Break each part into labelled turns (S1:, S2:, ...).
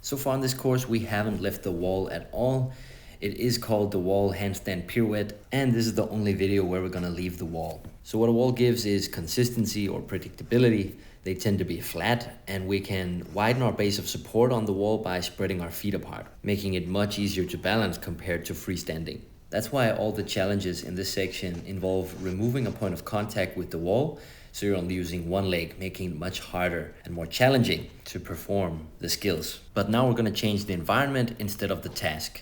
S1: So far in this course, we haven't left the wall at all. It is called the wall handstand pirouette, and this is the only video where we're gonna leave the wall. So what a wall gives is consistency or predictability. They tend to be flat, and we can widen our base of support on the wall by spreading our feet apart, making it much easier to balance compared to freestanding. That's why all the challenges in this section involve removing a point of contact with the wall, so you're only using one leg, making it much harder and more challenging to perform the skills. But now we're gonna change the environment instead of the task.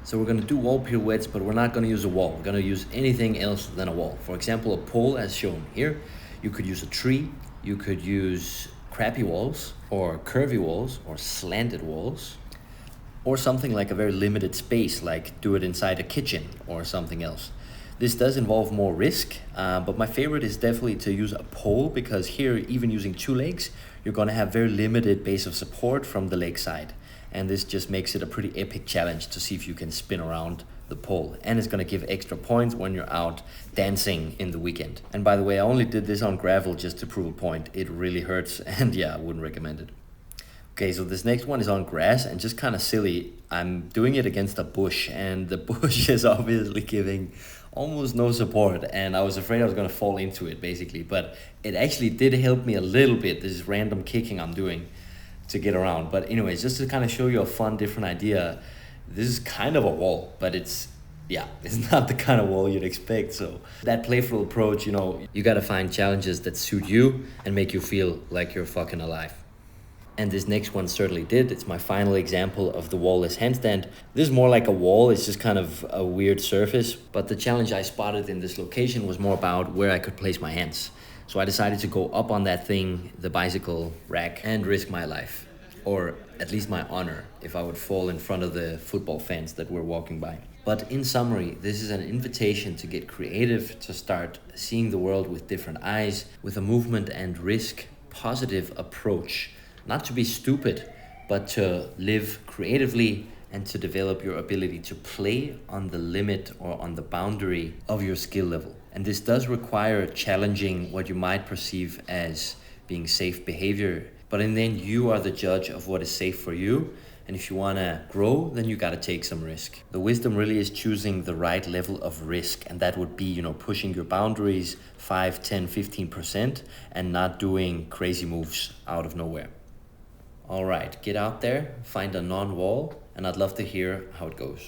S1: So we're gonna do wall pirouettes, but we're not gonna use a wall. We're gonna use anything else than a wall. For example, a pole as shown here. You could use a tree, you could use crappy walls, or curvy walls, or slanted walls, or something like a very limited space, like do it inside a kitchen or something else. This does involve more risk, but my favorite is definitely to use a pole, because here, even using two legs, you're gonna have very limited base of support from the leg side. And this just makes it a pretty epic challenge to see if you can spin around the pole. And it's gonna give extra points when you're out dancing in the weekend. And by the way, I only did this on gravel just to prove a point. It really hurts, and yeah, I wouldn't recommend it. Okay, so this next one is on grass, and just kind of silly. I'm doing it against a bush, and the bush is obviously giving almost no support, and I was afraid I was gonna fall into it basically, but it actually did help me a little bit, this random kicking I'm doing to get around. But anyways, just to kind of show you a fun, different idea, this is kind of a wall, but it's not the kind of wall you'd expect. So that playful approach, you gotta find challenges that suit you and make you feel like you're fucking alive. And this next one certainly did. It's my final example of the wall-less handstand. This is more like a wall, it's just kind of a weird surface, but the challenge I spotted in this location was more about where I could place my hands. So I decided to go up on that thing, the bicycle rack, and risk my life, or at least my honor, if I would fall in front of the football fans that were walking by. But in summary, this is an invitation to get creative, to start seeing the world with different eyes, with a movement and risk positive approach. Not to be stupid, but to live creatively and to develop your ability to play on the limit or on the boundary of your skill level. And this does require challenging what you might perceive as being safe behavior, but in the end, you are the judge of what is safe for you. And if you wanna grow, then you gotta take some risk. The wisdom really is choosing the right level of risk, and that would be, pushing your boundaries 5, 10, 15%, and not doing crazy moves out of nowhere. All right, get out there, find a non-wall, and I'd love to hear how it goes.